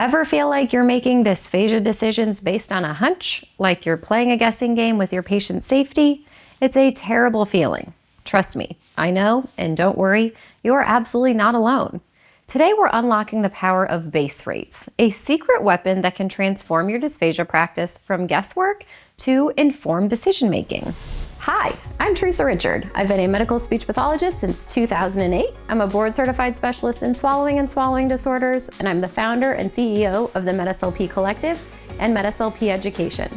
Ever feel like you're making dysphagia decisions based on a hunch, like you're playing a guessing game with your patient's safety? It's a terrible feeling. Trust me, I know, and don't worry, you are absolutely not alone. Today we're unlocking the power of base rates, a secret weapon that can transform your dysphagia practice from guesswork to informed decision making. Hi, I'm Teresa Richard. I've been a medical speech pathologist since 2008. I'm a board-certified specialist in swallowing and swallowing disorders, and I'm the founder and CEO of the MedSLP Collective and MedSLP Education.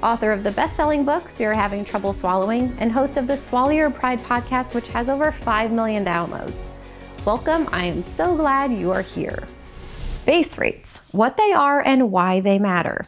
Author of the best-selling book, So You're Having Trouble Swallowing, and host of the Swallow Your Pride podcast, which has over 5 million downloads. Welcome, I am so glad you are here. Base rates, what they are and why they matter.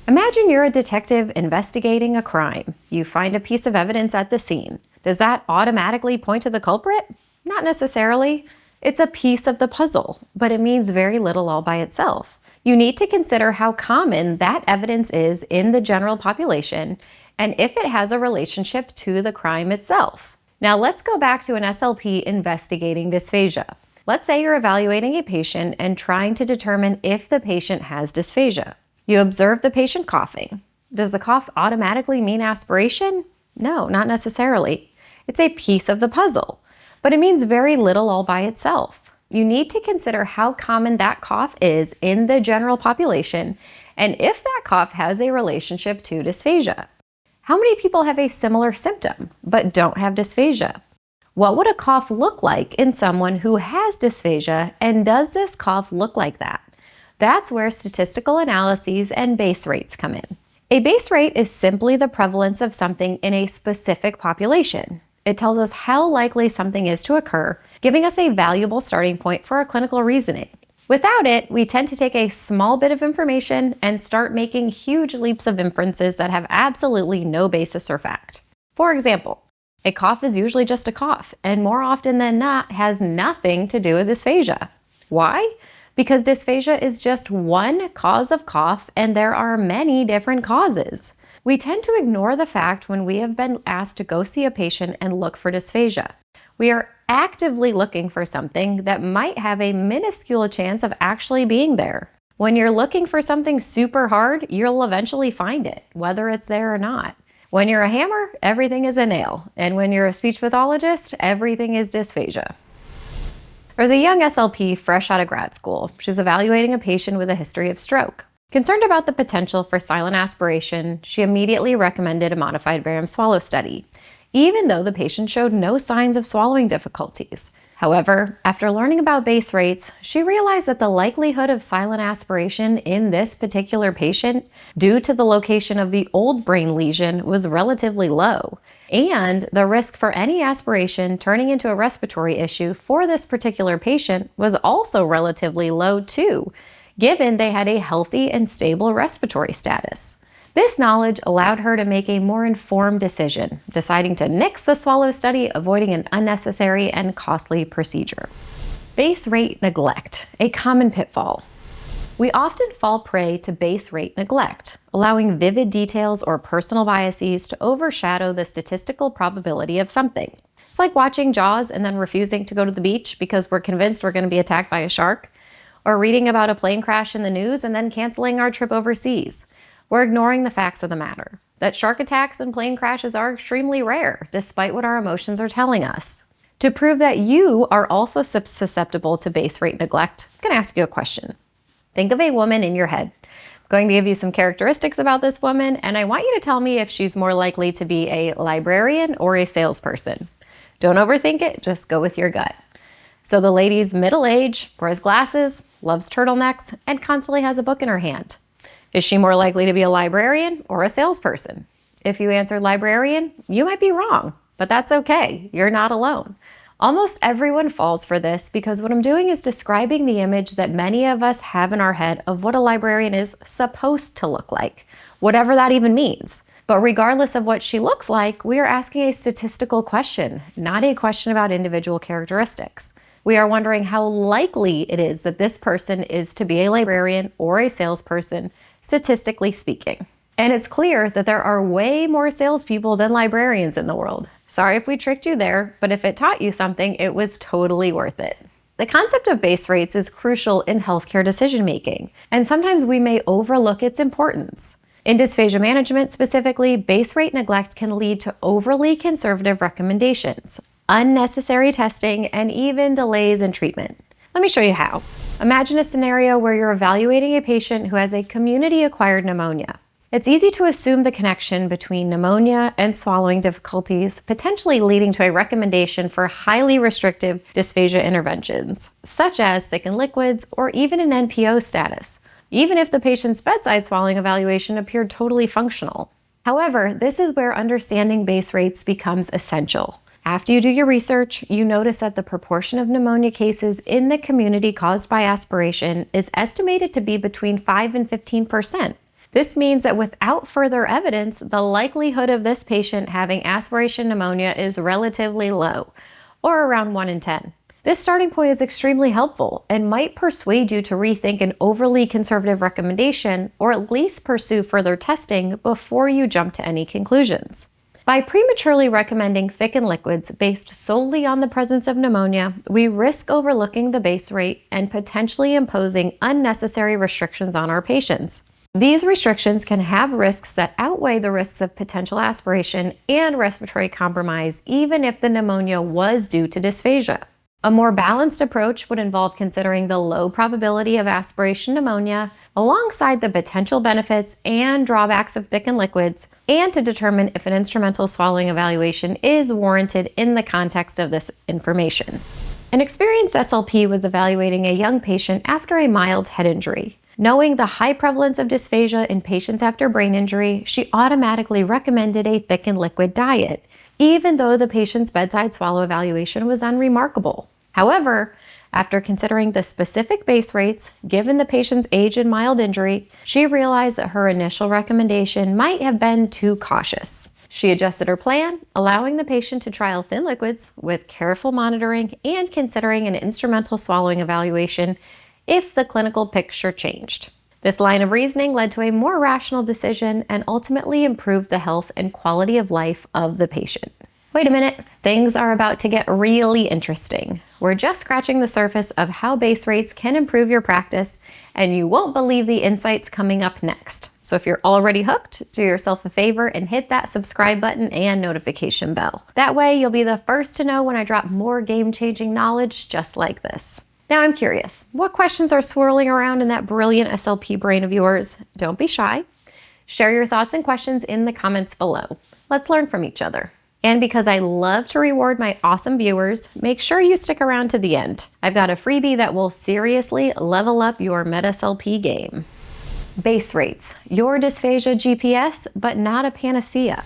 Imagine you're a detective investigating a crime. You find a piece of evidence at the scene. Does that automatically point to the culprit? Not necessarily. It's a piece of the puzzle, but it means very little all by itself. You need to consider how common that evidence is in the general population and if it has a relationship to the crime itself. Now let's go back to an SLP investigating dysphagia. Let's say you're evaluating a patient and trying to determine if the patient has dysphagia. You observe the patient coughing. Does the cough automatically mean aspiration? No, not necessarily. It's a piece of the puzzle, but it means very little all by itself. You need to consider how common that cough is in the general population and if that cough has a relationship to dysphagia. How many people have a similar symptom but don't have dysphagia? What would a cough look like in someone who has dysphagia, and does this cough look like that? That's where statistical analyses and base rates come in. A base rate is simply the prevalence of something in a specific population. It tells us how likely something is to occur, giving us a valuable starting point for our clinical reasoning. Without it, we tend to take a small bit of information and start making huge leaps of inferences that have absolutely no basis or fact. For example, a cough is usually just a cough, and more often than not has nothing to do with dysphagia. Why? Because dysphagia is just one cause of cough and there are many different causes. We tend to ignore the fact when we have been asked to go see a patient and look for dysphagia. We are actively looking for something that might have a minuscule chance of actually being there. When you're looking for something super hard, you'll eventually find it, whether it's there or not. When you're a hammer, everything is a nail. And when you're a speech pathologist, everything is dysphagia. There was a young SLP fresh out of grad school. She was evaluating a patient with a history of stroke. Concerned about the potential for silent aspiration, she immediately recommended a modified barium swallow study, even though the patient showed no signs of swallowing difficulties. However, after learning about base rates, she realized that the likelihood of silent aspiration in this particular patient, due to the location of the old brain lesion, was relatively low. And the risk for any aspiration turning into a respiratory issue for this particular patient was also relatively low too, given they had a healthy and stable respiratory status. This knowledge allowed her to make a more informed decision, deciding to nix the swallow study, avoiding an unnecessary and costly procedure. Base rate neglect, a common pitfall. We often fall prey to base rate neglect, allowing vivid details or personal biases to overshadow the statistical probability of something. It's like watching Jaws and then refusing to go to the beach because we're convinced we're going to be attacked by a shark, or reading about a plane crash in the news and then canceling our trip overseas. We're ignoring the facts of the matter, that shark attacks and plane crashes are extremely rare, despite what our emotions are telling us. To prove that you are also susceptible to base rate neglect, I'm going to ask you a question. Think of a woman in your head. I'm going to give you some characteristics about this woman, and I want you to tell me if she's more likely to be a librarian or a salesperson. Don't overthink it, just go with your gut. So the lady's middle age, wears glasses, loves turtlenecks, and constantly has a book in her hand. Is she more likely to be a librarian or a salesperson? If you answered librarian, you might be wrong, but that's okay. You're not alone. Almost everyone falls for this because what I'm doing is describing the image that many of us have in our head of what a librarian is supposed to look like, whatever that even means. But regardless of what she looks like, we are asking a statistical question, not a question about individual characteristics. We are wondering how likely it is that this person is to be a librarian or a salesperson, statistically speaking. And it's clear that there are way more salespeople than librarians in the world. Sorry if we tricked you there, but if it taught you something, it was totally worth it. The concept of base rates is crucial in healthcare decision-making, and sometimes we may overlook its importance. In dysphagia management specifically, base rate neglect can lead to overly conservative recommendations, unnecessary testing, and even delays in treatment. Let me show you how. Imagine a scenario where you're evaluating a patient who has a community-acquired pneumonia. It's easy to assume the connection between pneumonia and swallowing difficulties, potentially leading to a recommendation for highly restrictive dysphagia interventions, such as thickened liquids or even an NPO status, even if the patient's bedside swallowing evaluation appeared totally functional. However, this is where understanding base rates becomes essential. After you do your research, you notice that the proportion of pneumonia cases in the community caused by aspiration is estimated to be between 5 and 15%. This means that without further evidence, the likelihood of this patient having aspiration pneumonia is relatively low, or around 1 in 10. This starting point is extremely helpful and might persuade you to rethink an overly conservative recommendation or at least pursue further testing before you jump to any conclusions. By prematurely recommending thickened liquids based solely on the presence of pneumonia, we risk overlooking the base rate and potentially imposing unnecessary restrictions on our patients. These restrictions can have risks that outweigh the risks of potential aspiration and respiratory compromise, even if the pneumonia was due to dysphagia. A more balanced approach would involve considering the low probability of aspiration pneumonia alongside the potential benefits and drawbacks of thickened liquids, and to determine if an instrumental swallowing evaluation is warranted in the context of this information. An experienced SLP was evaluating a young patient after a mild head injury. Knowing the high prevalence of dysphagia in patients after brain injury, she automatically recommended a thickened liquid diet, even though the patient's bedside swallow evaluation was unremarkable. However, after considering the specific base rates, given the patient's age and mild injury, she realized that her initial recommendation might have been too cautious. She adjusted her plan, allowing the patient to trial thin liquids with careful monitoring and considering an instrumental swallowing evaluation if the clinical picture changed. This line of reasoning led to a more rational decision and ultimately improved the health and quality of life of the patient. Wait a minute, things are about to get really interesting. We're just scratching the surface of how base rates can improve your practice, and you won't believe the insights coming up next. So if you're already hooked, do yourself a favor and hit that subscribe button and notification bell. That way you'll be the first to know when I drop more game-changing knowledge just like this. Now I'm curious, what questions are swirling around in that brilliant SLP brain of yours? Don't be shy. Share your thoughts and questions in the comments below. Let's learn from each other. And because I love to reward my awesome viewers, make sure you stick around to the end. I've got a freebie that will seriously level up your MedSLP game. Base rates, your dysphagia GPS, but not a panacea.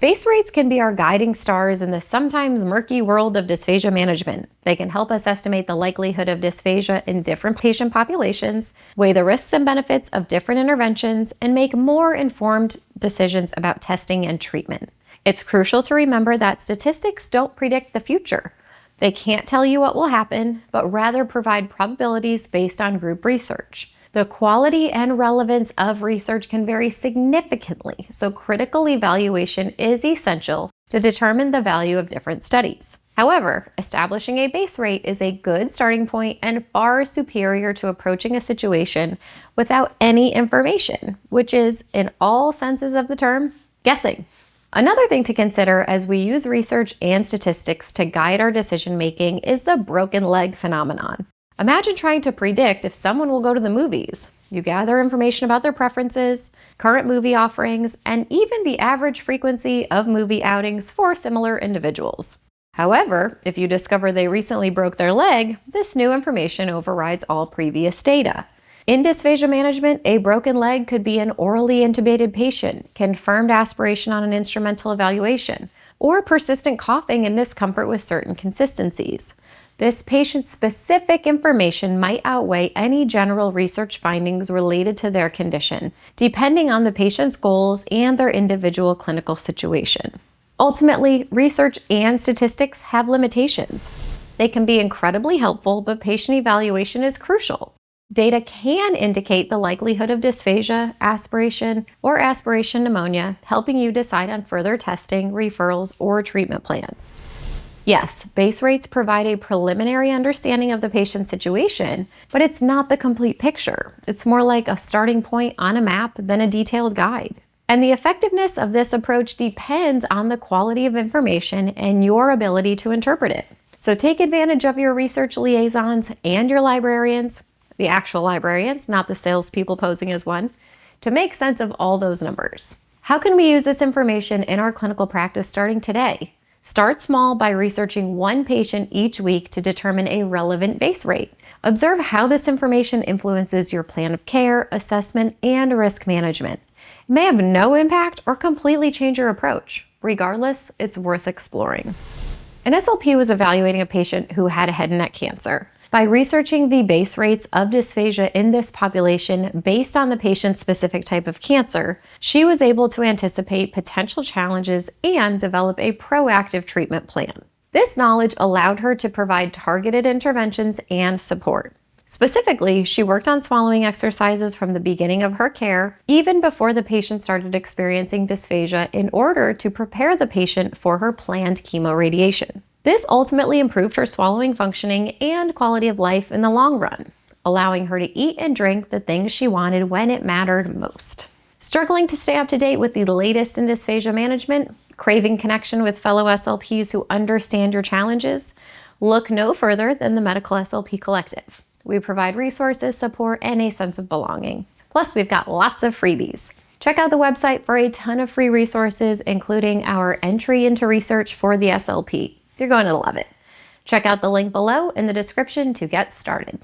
Base rates can be our guiding stars in the sometimes murky world of dysphagia management. They can help us estimate the likelihood of dysphagia in different patient populations, weigh the risks and benefits of different interventions, and make more informed decisions about testing and treatment. It's crucial to remember that statistics don't predict the future. They can't tell you what will happen, but rather provide probabilities based on group research. The quality and relevance of research can vary significantly, so critical evaluation is essential to determine the value of different studies. However, establishing a base rate is a good starting point and far superior to approaching a situation without any information, which is, in all senses of the term, guessing. Another thing to consider as we use research and statistics to guide our decision-making is the broken leg phenomenon. Imagine trying to predict if someone will go to the movies. You gather information about their preferences, current movie offerings, and even the average frequency of movie outings for similar individuals. However, if you discover they recently broke their leg, this new information overrides all previous data. In dysphagia management, a broken leg could be an orally intubated patient, confirmed aspiration on an instrumental evaluation, or persistent coughing and discomfort with certain consistencies. This patient-specific information might outweigh any general research findings related to their condition, depending on the patient's goals and their individual clinical situation. Ultimately, research and statistics have limitations. They can be incredibly helpful, but patient evaluation is crucial. Data can indicate the likelihood of dysphagia, aspiration, or aspiration pneumonia, helping you decide on further testing, referrals, or treatment plans. Yes, base rates provide a preliminary understanding of the patient's situation, but it's not the complete picture. It's more like a starting point on a map than a detailed guide. And the effectiveness of this approach depends on the quality of information and your ability to interpret it. So take advantage of your research liaisons and your librarians, the actual librarians, not the salespeople posing as one, to make sense of all those numbers. How can we use this information in our clinical practice starting today? Start small by researching one patient each week to determine a relevant base rate. Observe how this information influences your plan of care, assessment, and risk management. It may have no impact or completely change your approach. Regardless, it's worth exploring. An SLP was evaluating a patient who had head and neck cancer. By researching the base rates of dysphagia in this population based on the patient's specific type of cancer, she was able to anticipate potential challenges and develop a proactive treatment plan. This knowledge allowed her to provide targeted interventions and support. Specifically, she worked on swallowing exercises from the beginning of her care, even before the patient started experiencing dysphagia, in order to prepare the patient for her planned chemoradiation. This ultimately improved her swallowing functioning and quality of life in the long run, allowing her to eat and drink the things she wanted when it mattered most. Struggling to stay up to date with the latest in dysphagia management? Craving connection with fellow SLPs who understand your challenges? Look no further than the Medical SLP Collective. We provide resources, support, and a sense of belonging. Plus, we've got lots of freebies. Check out the website for a ton of free resources, including our entry into research for the SLP. You're going to love it. Check out the link below in the description to get started.